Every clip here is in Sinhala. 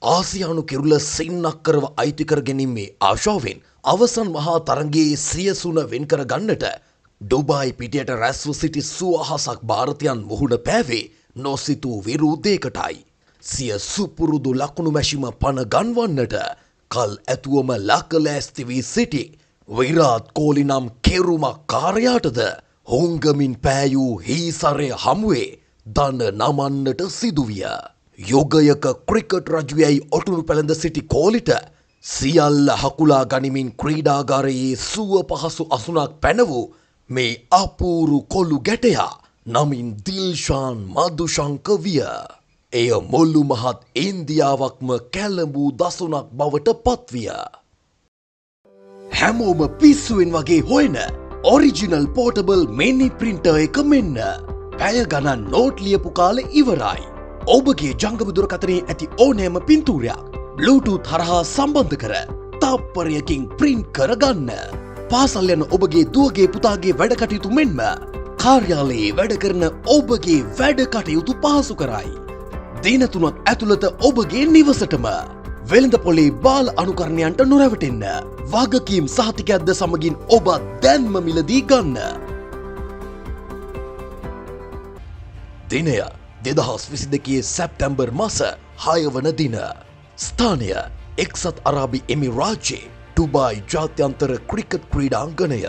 ආසියානු කිරුළ සින්නක් කරව අයිති කර ගැනීමේ ආශාවෙන් අවසන් මහා තරගයේ සියසුන වෙන්කර ගන්නට ඩුබායි පිටියට රැස්ව සිටි සුවහසක් භාරතයන් මුහුණ පෑවේ නොසිතූ විරුද්ධයකටයි. සිය සුපුරුදු ලකුණු මැෂිම පණ ගන්වන්නට කල් ඇතුවම ලකලෑස්ති වී සිටි විරාත් කෝලි නම් කෙරුමක් කාර්යාටද හුංගමින් පෑයූ හීසරය හමුවේ දන නමන්නට සිදුවිය. යුගයක ක්‍රිකට් රජුයයි ඔටුනු පැළඳ සිටි කෝලිට සියල්ල හකුලා ගනිමින් ක්‍රීඩාගාරයේ සුව පහසු අසුනක් පැනවූ මේ අපූරු කොළු ගැටයා නමින් දිල්ෂාන් මදුශංක විය. එය මුළු මහත් ඉන්දියාවක්ම කැළඹූ දසුනක් බවට පත්විය. හැමෝම පිස්සුවෙන් වගේ හොයන ඔරිජිනල් පෝටබල් මිනි ප්‍රින්ටර් එක මෙන්න. පැය ගණන් නෝට් ලියපු කාලේ ඉවරයි. ඔබගේ ජංගම දුරකථනයේ ඇති ඕනෑම පින්තූරයක් බ්ලූටූත් හරහා සම්බන්ධ කර තප්පරයකින් ප්‍රින්ට් කරගන්න. පාසල් යන ඔබගේ දුවගේ පුතාගේ වැඩ කටයුතු මෙන්ම කාර්යාලයේ වැඩ කරන ඔබගේ වැඩ කටයුතු පහසු කරයි. දින 3ක් ඇතුළත ඔබගේ නිවසටම වෙළඳ පොලේ බාල අනුකරණයන්ට නොරැවටෙන්න. වගකීම් සහතිකයක්ද සමගින් ඔබ දැන්ම මිලදී ගන්න. දිනය 2022 සැප්තැම්බර් මාස 6 වන දින. ස්ථානය එක්සත් අරාබි එමිරාජ්‍යයේ ඩුබායි ජාත්‍යන්තර ක්‍රිකට් ක්‍රීඩාංගණය.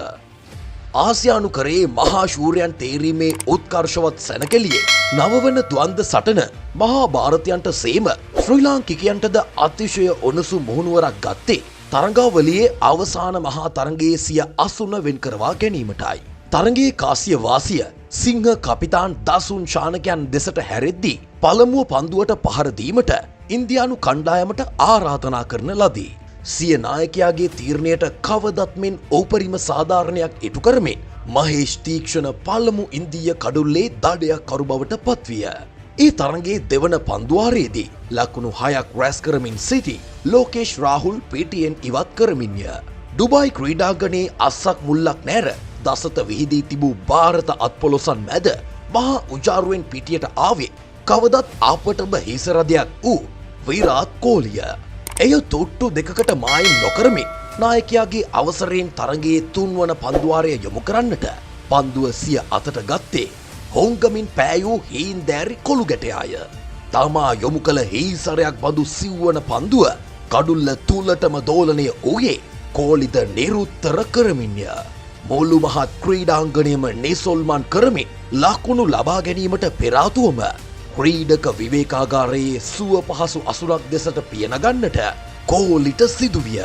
ආසියානු කරේ මහා ශූරයන් තේරීමේ උත්කර්ෂවත් සැනකෙළියේ නවවන ද්වන්ද සටන මහා භාරතයන්ට සේම ශ්‍රී ලාංකිකයන්ටද අතිශය ඔනසු මුහුණුවරක් ගත්තේ තරඟාවලියේ අවසාන මහා තරඟයේ සිය අසුන වෙන් කරවා ගැනීමටයි. තරඟයේ කාසිය වාසිය සිංහ කපිතාන් දසුන් ශානකයන් දෙසට හැරෙද්දී පළමුව පන්දුවට පහර දීමට ඉන්දියානු කණ්ඩායමට ආරාධනා කරන ලදී. සිය නායකයාගේ තීරණයට කවදත් මෙන් ඕපරිම සාධාරණයක් ඉටු කරමින් මහේෂ් තීක්ෂණ පළමු ඉන්දීය කඩුල්ලේ දඩයක් කරු බවට පත්විය. ඒ තරඟයේ දෙවන පන්දුවාරයේදී ලකුණු 6ක් රැස් කරමින් සිටි ලෝකේෂ් රාහුල් පිටියෙන් ඉවත් කරමින්ය. ඩුබායි ක්‍රීඩාංගණයේ අස්සක් මුල්ලක් නැර දසත විහිදී තිබූ ಭಾರತ අත්පොලොසන් මැද මහා උජාරුවෙන් පිටියට ආවේ කවදත් අපටම හිසරදයක් වූ විරාත් කෝලිය. එය තොට්ටු දෙකකට මායිම් නොකරමින් නායකයාගේ අවසරයෙන් තරගයේ 3 වන පන්දුවාරය යොමු කරන්නට පන්දුව සිය අතට ගත්තේ හොංගමින් පෑයූ හීන්දෑරි කොළු ගැටයාය. තමා යොමු කළ හීසරයක් බඳු සිව්වන පන්දුව කඩුල්ල තුලටම දෝලනය වූයේ කෝලිද නිරුත්තර කරමින්ය. මුළු මහත් ක්‍රීඩාංගණයම නිසොල්මන් කරමින් ලකුණු ලබා ගැනීමට පෙරාතුවම ක්‍රීඩක විවේකාගාරයේ සුව පහසු අසුරක් දෙසට පියනගන්නට කෝලිට සිදුවිය.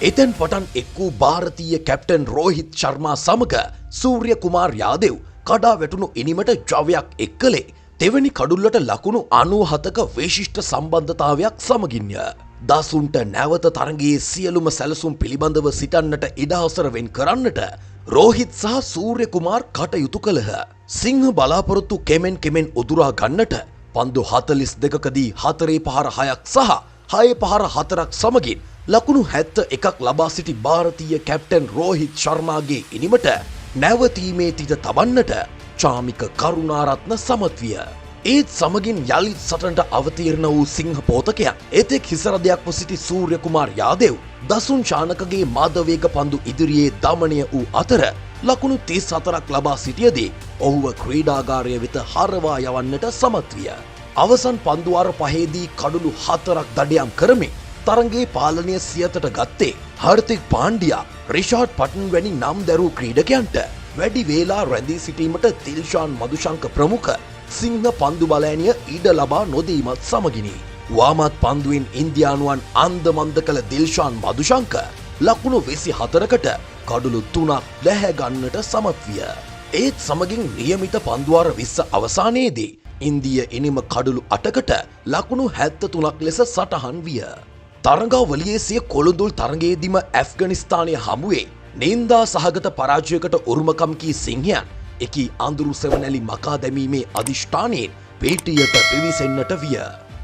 එතැන් පටන් එක් වූ ಭಾರತೀಯ කැප්ටන් රෝහිත් ශර්මා සමග සූර්ය කුමාර් යාදෙව් කඩා වැටුණු ඉනිමට ජවයක් එක් කළේ දෙවැනි කඩුල්ලට ලකුණු 97ක විශිෂ්ට සම්බන්ධතාවයක් සමගින්ය. දසුන්ට නැවත තරගයේ සියලුම සැලසුම් පිළිබඳව සිතන්නට ඉඩහසර වෙන් කරන්නට රෝහිත් සහ සූර්ය කුමාර් කටයුතු කළහ. සිංහ බලාපොරොත්තු කෙමෙන් උදුරා ගන්නට පන්දු 42කදී 4 පහර 6ක් සහ 6 පහර 4ක් සමගින් ලකුණු 71ක් ලබා සිටි ಭಾರತೀಯ කැප්ටන් රෝහිත් ශර්මාගේ ඉනිමට නැවතීමේ තිත තබන්නට චාමික කරුණාරත්න සමත් විය. ඒත් සමගින් යළිත් සටනට අවතීර්ණ වූ සිංහ පෝතකයන් එතෙක් හිසරදයක්ව සිටි සූර්ය කුමාර් යාදෙව් දසුන් ශානකගේ මාධවේග පන්දු ඉදිරියේ දමනය වූ අතර ලකුණු 34ක් ලබා සිටියදී ඔහුව ක්‍රීඩාගාරය වෙත හරවා යවන්නට සමත් විය. අවසන් පන්දුවාර 5දී කඩුළු 4ක් දඩයම් කරමින් තරගයේ පාලනය සියතට ගත්තේ හර්තික් පාණ්ඩියා රිෂාඩ් පටන් වැනි නම් දැරූ ක්‍රීඩකයන්ට වැඩි වේලා රැඳී සිටීමට දිල්ෂාන් මදුශංක ප්‍රමුඛ සිංහ පන්දු බලෑනිය ඉඩ ලබා නොදීමත් සමගිනි. වාමත් පන්දුවෙන් ඉන්දියානුවන් අන්දමන්ද කළ දිල්ෂාන් මදුශංක ලකුණු 24කට කඩුළු 3ක් දැහැ ගන්නට සමත් විය. ඒත් සමගින් නියමිත පන්දුවාර 20 අවසානයේදී ඉන්දිය ඉනිම කඩුළු 8කට ලකුණු 73ක් ලෙස සටහන් විය. තරඟාවලියේ සිය කොළඹ තරඟයේදීම ඇෆ්ගනිස්තානය හමුවේ නින්දා සහගත පරාජයකට උරුමකම් කී සිංහයන් එකී අඳුරු සෙවණැලි මකා දැමීමේ අදිෂ්ඨානයෙන් පිටියට පිවිසෙන්නට විය.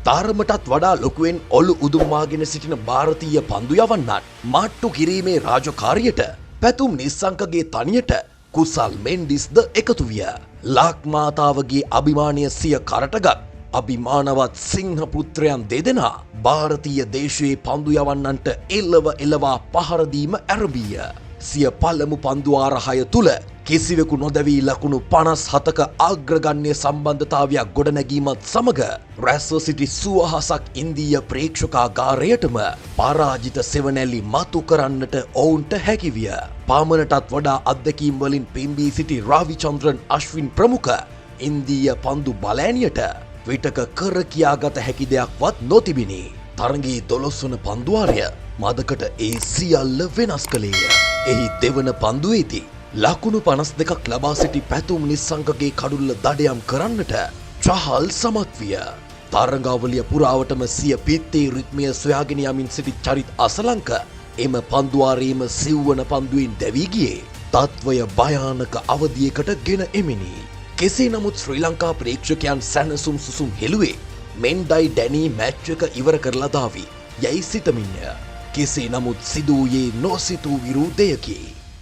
තරමටත් වඩා ලොකුවෙන් ඔලු උදුම්මාගෙන සිටින ಭಾರತೀಯ පන්දු යවන්නන් මාට්ටු කිරීමේ රාජකාරියට පැතුම් නිස්සංකගේ තනියට කුසල් මෙන්ඩිස්ද එකතු විය. ලාක් මාතාවගේ අභිමානය සිය කරටගත් අභිමානවත් සිංහ පුත්‍රයන් දෙදෙනා ಭಾರತೀಯ දේශයේ පන්දු යවන්නන්ට එළවා පහර දීම ආරම්භය. සිය පළමු පන්දු ආරහය තුල කිසිවෙකු නොදැවී ලකුණු 57ක අග්‍රගණ්‍ය සම්බන්ධතාවයක් ගොඩනැගීමත් සමග රැස්ව සිටි සුවහසක් ඉන්දීය ප්‍රේක්ෂකාගාරයටම පරාජිත සෙවණැලි මතු කරන්නට ඔවුන්ට හැකිවිය. පාමනටත් වඩා අත්දැකීම් වලින් පිම්බී සිටි රවිචන්ද්‍රන් අශ්වින් ප්‍රමුඛ ඉන්දීය පන්දු බලෑනියට විටක කර කියාගත හැකි දෙයක්වත් නොතිබිනි. තරගයේ 12 වන පන්දුවාරය මදකට ඒ සියල්ල වෙනස් කළේය. එහි දෙවන පන්දුවේදී ලකුණු 52ක් ලබා සිටි පැතුම් නිස්සංගගේ කඩුල්ල දඩයම් කරන්නට චහල් සමත් විය. තරගාවලිය පුරාවටම සිය පිත්තේ රිද්මය සොයාගෙන යමින් සිටි චරිත් අසලංක එම පන්දුවාරයේම සිව්වන පන්දුවෙන් දැවී ගියේ තත්වය භයානක අවධියකට ගෙන එමිනි. කෙසේ නමුත් ශ්‍රී ලංකා ප්‍රේක්ෂකයන් සැනසුම් සුසුම් හෙළුවේ මෙන්ඩයි ඩැනී මැච් එක ඉවර කරලා දාවි යයි සිතමින්ය. කෙසේ නමුත් සිදුවූයේ නොසිතූ විරුද්ධයකි.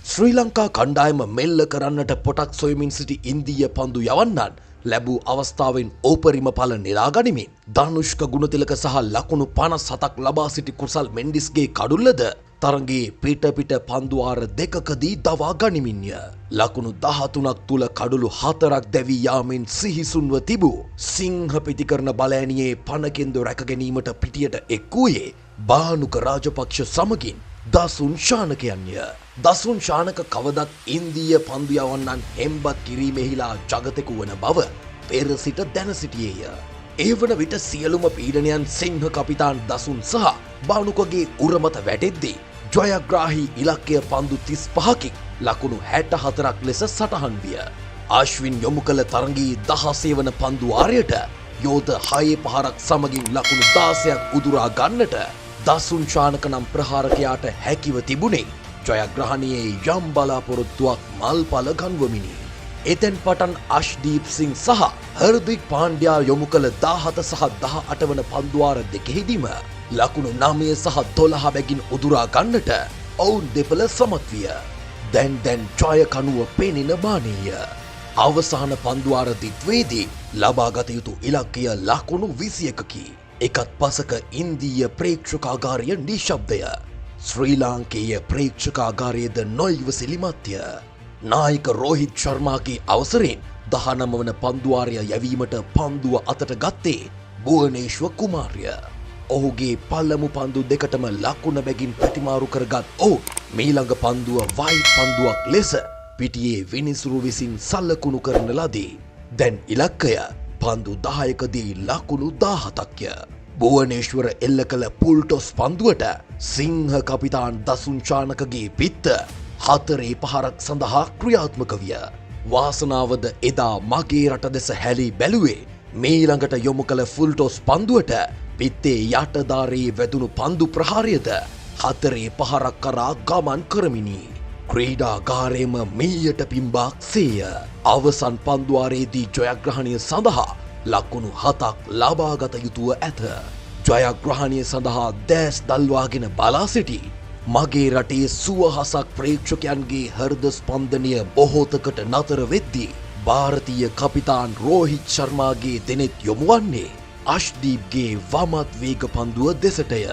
ශ්‍රී ලංකා කණ්ඩායම මෙල්ල කරන්නට පොටක් සොයමින් සිටි ඉන්දීය පන්දු යවන්නන් ලැබූ අවස්ථාවෙන් ඕපරිම ඵල නෙලා ගනිමින් ධනුෂ්ක ගුණතිලක සහ ලකුණු 57ක් ලබා සිටි කුසල් මෙන්ඩිස්ගේ කඩුල්ලද තරගයේ පිට පන්දුවාර දෙකකදී දවා ගනිමින්ය. ලකුණු 13ක් තුල කඩුළු 4ක් දැවී යාමෙන් සිහිසුන්ව තිබූ සිංහ පිතිකරන බලෑනියේ පණකෙන්දු රැක ගැනීමට පිටියට එක් වූයේ බානුක රාජපක්ෂ සමගින් දසුන් ශානකයන්ය. දසුන් ශානක කවදත් ඉන්දීය පන්දු යවන්නන් හෙම්බත් කිරීමෙහිලා ජගතෙකු වන බව පෙර සිට දැන සිටියේය. ඒ වන විට සියලුම පීඩනයන් සිංහ කපිතාන් දසුන් සහ බානුකගේ උරමත වැටෙද්දී ජයග්‍රාහී ඉලක්කය පන්දු 35කින් ලකුණු 64ක් ලෙස සටහන් විය. අශ්වින් යොමු කළ තරගයේ 16 වන පන්දුවාරයට යෝධ 6 පහරක් සමගින් ලකුණු 16ක් උදුරා ගන්නට දසුන් ශානක නම් ප්‍රහාරකයාට හැකිව තිබුණේ ජයග්‍රහණයේ යම් බලාපොරොත්තුවක් මල්පල ගන්වමිනි. එතෙන් පටන් අශ්දීප් සිං සහ හර්දික් පාණ්ඩ්‍යා යොමු කළ 17 සහ 18 වන පන්දුවාර දෙකෙහිදීම ලකුණු 9 සහ 12 බැගින් උදුරා ගන්නට ඔවුන් දෙපළ සමත් විය. දැන් ජය කනුව පෙනෙන බාණීය. අවසාන පන්දුවාර දිත්වේදී ලබාගත යුතු ඉලක්කය ලකුණු 21කි. එකත් පසක ඉන්දීය ප්‍රේක්ෂකාගාරය නිශ්ශබ්දය. ශ්‍රී ලාංකේය ප්‍රේක්ෂකාගාරයේද නොයිවසිලිමත්ය. නායක රෝහිත් ශර්මාගේ අවසරෙන් 19 වන පන්දුවාරය යැවීමට පන්දුව අතට ගත්තේ භුවනේශ්ව කුමාරය. ඔහුගේ පළමු පන්දු දෙකටම ලකුණ බැගින් ප්‍රතිමාරු කරගත් ඔහු මීළඟ පන්දුව වයිට් පන්දුවක් ලෙස පිටියේ විනිසුරු විසින් සලකුණු කරන ලදී. දැන් ඉලක්කය පන්දු 10කදී ලකුණු 17ක්ය. භුවනේශ්වර එල්ල කළ පුල්ටොස් පන්දුවට සිංහ කපිතාන් දසුන් ශානකගේ පිත්ත 4 පහරක් සඳහා ක්‍රියාත්මක විය. වාසනාවද එදා මගේ රට දෙස හැලී බැලුවේ මීළඟට යොමු කළ ෆුල්ටොස් පන්දුවට පිත්තේ යටදාරයේ වැදුණු පන්දු ප්‍රහාරයද 4 පහරක් කරා ගමන් කරමිනි. ක්‍රීඩාගාරයේම මීයට පිම්බාක් සේය. අවසන් පන්දුවාරයේදී ජයග්‍රහණය සඳහා ලකුණු 7ක් ලබාගත යුතුව ඇත. ජයග්‍රහණය සඳහා දැස් දල්වාගෙන බලා සිටි මගේ රටේ සුවහසක් ප්‍රේක්ෂකයන්ගේ හෘද ස්පන්දනය බොහෝතකට නතර වෙද්දී ಭಾರತೀಯ කපිතාන් රෝහිත් ශර්මාගේ දෙනෙත් යොමු වන්නේ අශ්දීප්ගේ වමත් වේග පන්දුව දෙසටය.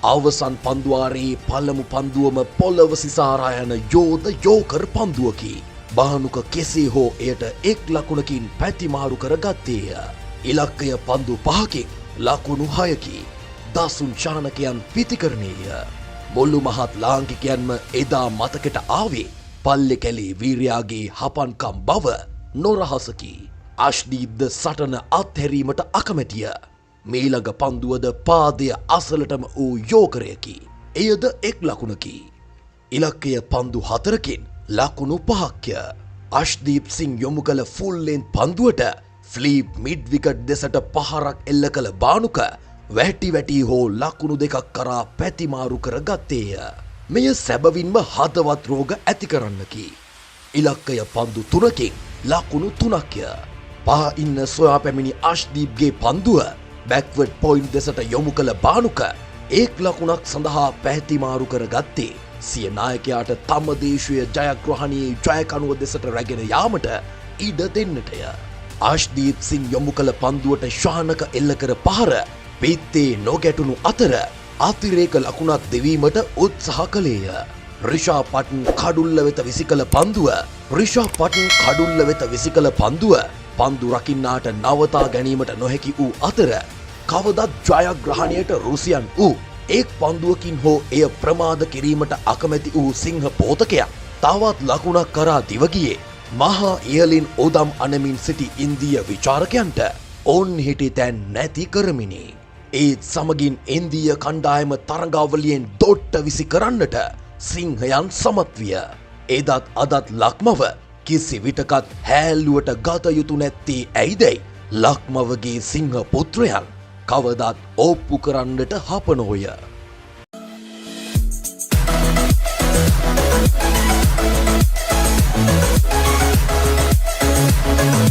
අවසන් පන්දුවාරයේ පළමු පන්දුවම පොළව සිසාරා යන යෝධ යෝකර් පන්දුවකි. බානුක කෙසේ හෝ එයට එක් ලකුණකින් පැතිමාරු කර ගත්තේය. ඉලක්කය පන්දු 5කින් ලකුණු 6කි. දසුන් ශානකයන් පිතිකරණේය. මුළු මහත් ලාංකිකයන්ම එදා මතකට ආවේ පල්ලෙ කැලේ වීරයාගේ හපන්කම් බව නොරහසකි. අශ්දීප්ද සටන අත්හැරීමට අකමැතිය. මීළඟ පන්දුවද පාදය අසලටම වූ යෝකරයකි. එයද එක් ලකුණකි. ඉලක්කය පන්දු 4කින් ලකුණු 5ක්ය. අශ්දීප් සිං යොමු කළ ෆුල්ලෙන් පන්දුවට ෆ්ලීප් මිඩ් විකට් දෙසට පහරක් එල්ල කළ බානුක වැටි හෝ ලකුණු 2ක් කරා පැතිමාරු කර ගත්තේය. මෙය සැබවින්ම හදවත් රෝග ඇති කරන්නකි. ඉලක්කය පන්දු 3කින් ලකුණු 3ක්ය. පහ ඉන්න සොයා පැමිණි අශ්දීප්ගේ පන්දුව බැක්වර්ඩ් පොයින්ට් දෙසට යොමු කළ බානුක එක් ලකුණක් සඳහා පැතිමාරු කර ගත්තේ සිය නායකයාට තම දේශීය ජයග්‍රහණයේ ජයකනුව දෙසට රැගෙන යාමට ඉඩ දෙන්නටය. ආශ්දීප් සිං යොමු කළ පන්දුවට ශානක එල්ල කර පහර පිත්තේ නොගැටුණු අතර අතිරේක ලකුණක් දෙවීමට උත්සාහ කළේය. රිෂා පටන් කඩුල්ල වෙත විසිකළ පන්දුව පන්දු රකින්නාට නවතා ගැනීමට නොහැකි වූ අතර කවදත් ජයග්‍රහණයට රුසියන් වූ එක් පන්දුවකින් හෝ එය ප්‍රමාද කිරීමට අකමැති වූ සිංහ පෝතකයා තවත් ලකුණක් කරා දිවගියේ මහා ඉහලින් උදම් අනමින් සිටි ඉන්දීය විචාරකයන්ට ඔවුන් හිටි තැන් නැති කරමිනි. ඒත් සමගින් ඉන්දීය කණ්ඩායම තරඟාවලියෙන් දොට්ට විසි කරන්නට සිංහයන් සමත් විය. එදත් අදත් ලක්මව කිසි විටකත් හැල්ලුවට ගත යුතු නැත්තේ ඇයිදැයි ලක්මවගේ සිංහ පුත්‍රයන් කවදත් ඔප්පු කරන්නට හපනෝය.